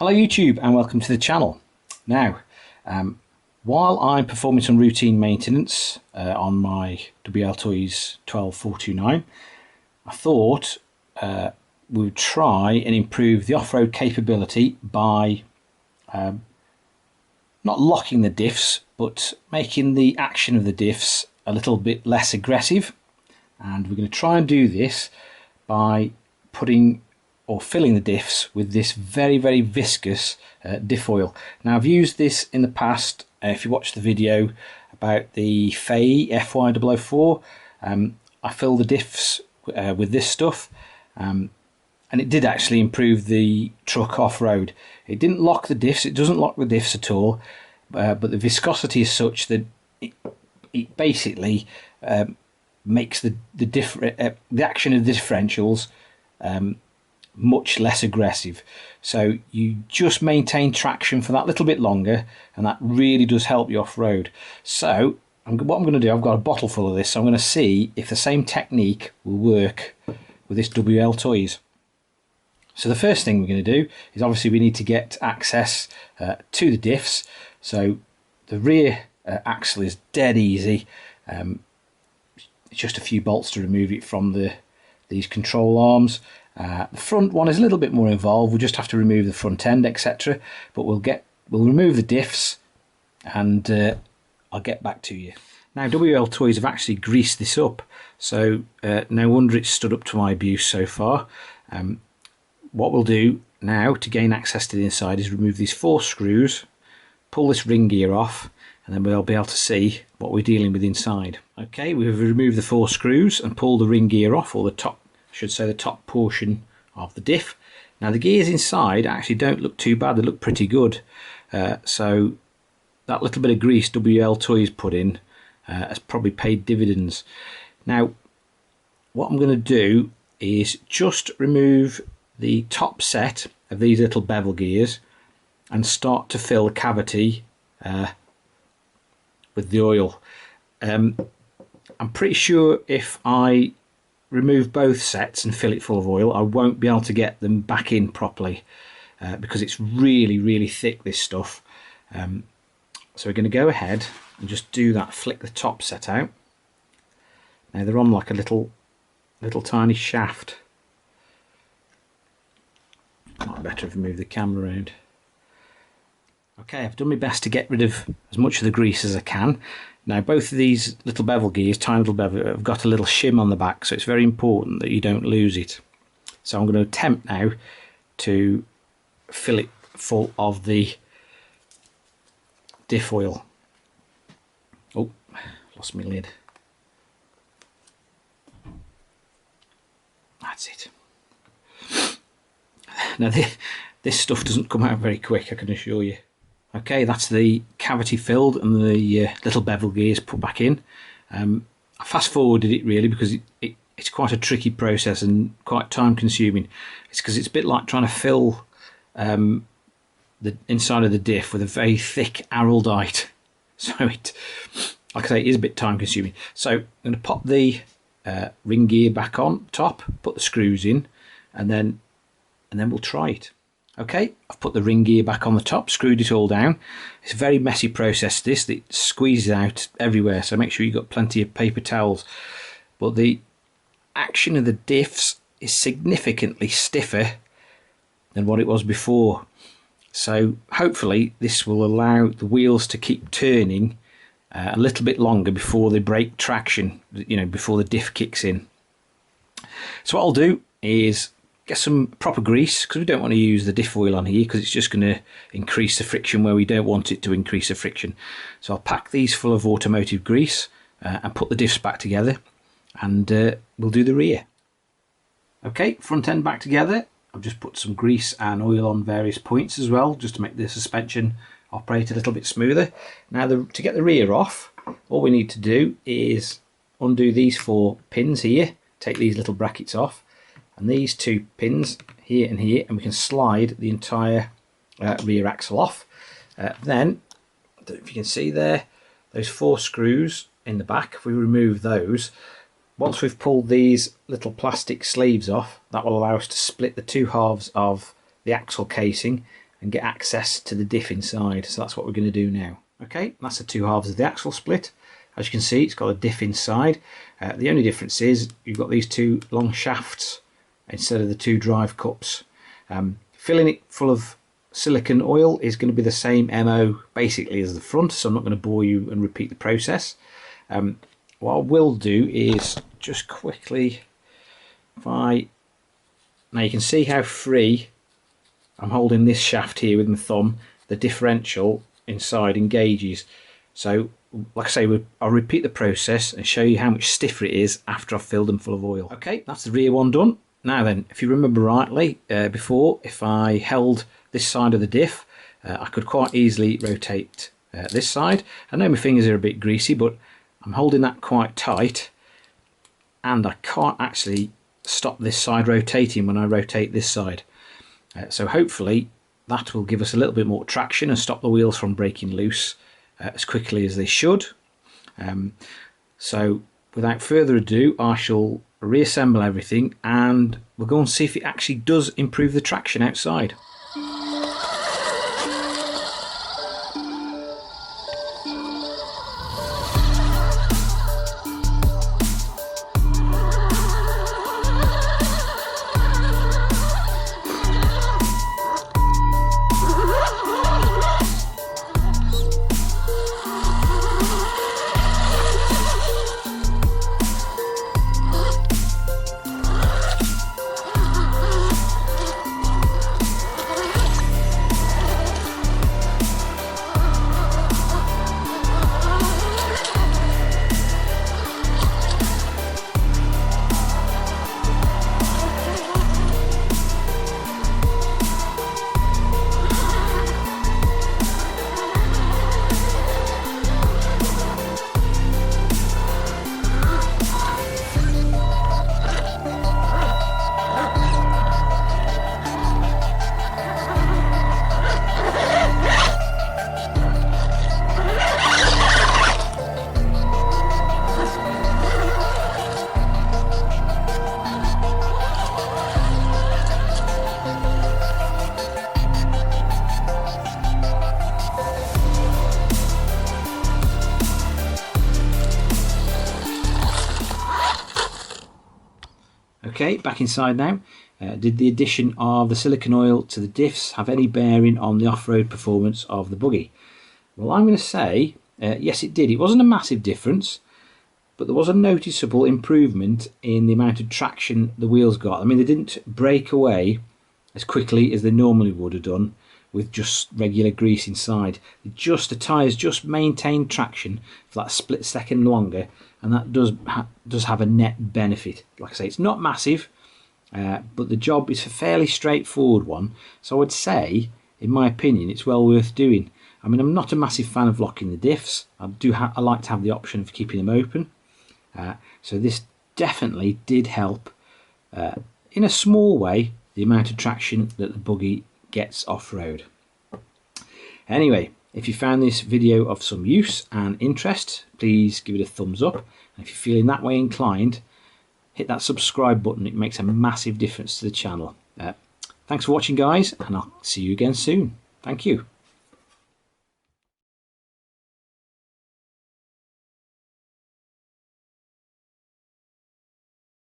Hello YouTube and welcome to the channel. Now, while I'm performing some routine maintenance on my Wltoys 12429, I thought we would try and improve the off-road capability by not locking the diffs, but making the action of the diffs a little bit less aggressive. And we're going to try and do this by putting or filling the diffs with this very viscous diff oil. Now I've used this in the past. If you watch the video about the FY004, I filled the diffs with this stuff, and it did actually improve the truck off-road. It didn't lock the diffs, it doesn't lock the diffs at all, but the viscosity is such that it basically makes the action of the differentials much less aggressive. So you just maintain traction for that little bit longer, and that really does help you off-road. So what I'm going to do, I've got a bottle full of this, so I'm going to see if the same technique will work with this Wltoys. So the first thing we're going to do is obviously we need to get access to the diffs. So the rear axle is dead easy. It's just a few bolts to remove it from these control arms. The front one is a little bit more involved. We'll just have to remove the front end, etc. But we'll remove the diffs, and I'll get back to you. Now Wltoys have actually greased this up, so no wonder it's stood up to my abuse so far. What we'll do now to gain access to the inside is remove these 4 screws, pull this ring gear off, and then we'll be able to see what we're dealing with inside. Okay, we've removed the 4 screws and pulled the ring gear off, or the top, I should say the top portion of the diff. Now the gears inside actually don't look too bad, they look pretty good. So that little bit of grease Wltoys put in has probably paid dividends. Now what I'm going to do is just remove the top set of these little bevel gears and start to fill the cavity with the oil. I'm pretty sure if I remove both sets and fill it full of oil, I won't be able to get them back in properly because it's really thick, this stuff. So we're going to go ahead and just do that, flick the top set out. Now they're on like a little tiny shaft. Might better if I move the camera around. Okay, I've done my best to get rid of as much of the grease as I can. Now both of these little bevel gears, tiny little bevel, have got a little shim on the back, so it's very important that you don't lose it. So I'm going to attempt now to fill it full of the diff oil. Oh, lost my lid. That's it. Now this stuff doesn't come out very quick, I can assure you. Okay, that's the cavity filled and the little bevel gears put back in. I fast forwarded it really because it's quite a tricky process and quite time consuming. It's because it's a bit like trying to fill the inside of the diff with a very thick araldite. So it, like I say, it is a bit time consuming. So I'm going to pop the ring gear back on top, put the screws in, and then we'll try it. Okay, I've put the ring gear back on the top, screwed it all down. It's a very messy process this, it squeezes out everywhere, so make sure you've got plenty of paper towels. But the action of the diffs is significantly stiffer than what it was before. So hopefully this will allow the wheels to keep turning a little bit longer before they break traction, you know, before the diff kicks in. So what I'll do is get some proper grease, because we don't want to use the diff oil on here because it's just going to increase the friction where we don't want it to increase the friction. So I'll pack these full of automotive grease and put the diffs back together, and we'll do the rear. Okay, front end back together. I've just put some grease and oil on various points as well, just to make the suspension operate a little bit smoother. Now to get the rear off, all we need to do is undo these 4 pins here, take these little brackets off, and these 2 pins here and here, and we can slide the entire rear axle off. Then, I don't know if you can see there, those 4 screws in the back, if we remove those, once we've pulled these little plastic sleeves off, that will allow us to split the 2 halves of the axle casing and get access to the diff inside. So that's what we're going to do now. Okay, that's the two halves of the axle split. As you can see, it's got a diff inside. The only difference is you've got these two long shafts instead of the two drive cups. Filling it full of silicone oil is going to be the same MO basically as the front, so I'm not going to bore you and repeat the process. What I will do is just quickly, now you can see how free I'm holding this shaft here with my thumb. The differential inside engages. So like I say, I'll repeat the process and show you how much stiffer it is after I've filled them full of oil. Okay, that's the rear one done. Now then, if you remember rightly, before, if I held this side of the diff, I could quite easily rotate this side. I know my fingers are a bit greasy, but I'm holding that quite tight, and I can't actually stop this side rotating when I rotate this side. So hopefully that will give us a little bit more traction and stop the wheels from breaking loose as quickly as they should. So without further ado, I shall reassemble everything and we'll go and see if it actually does improve the traction outside. Okay, back inside now. Did the addition of the silicone oil to the diffs have any bearing on the off-road performance of the buggy? Well, I'm going to say yes, it did. It wasn't a massive difference, but there was a noticeable improvement in the amount of traction the wheels got. I mean, they didn't break away as quickly as they normally would have done with just regular grease inside. The tyres just maintained traction for that split second longer, and that does have a net benefit. Like I say, it's not massive, but the job is a fairly straightforward one. So I would say, in my opinion, it's well worth doing. I mean, I'm not a massive fan of locking the diffs. I like to have the option of keeping them open. So this definitely did help, in a small way, the amount of traction that the buggy gets off-road. Anyway, if you found this video of some use and interest, please give it a thumbs up. And if you're feeling that way inclined, hit that subscribe button. It makes a massive difference to the channel. Thanks for watching, guys, and I'll see you again soon. Thank you.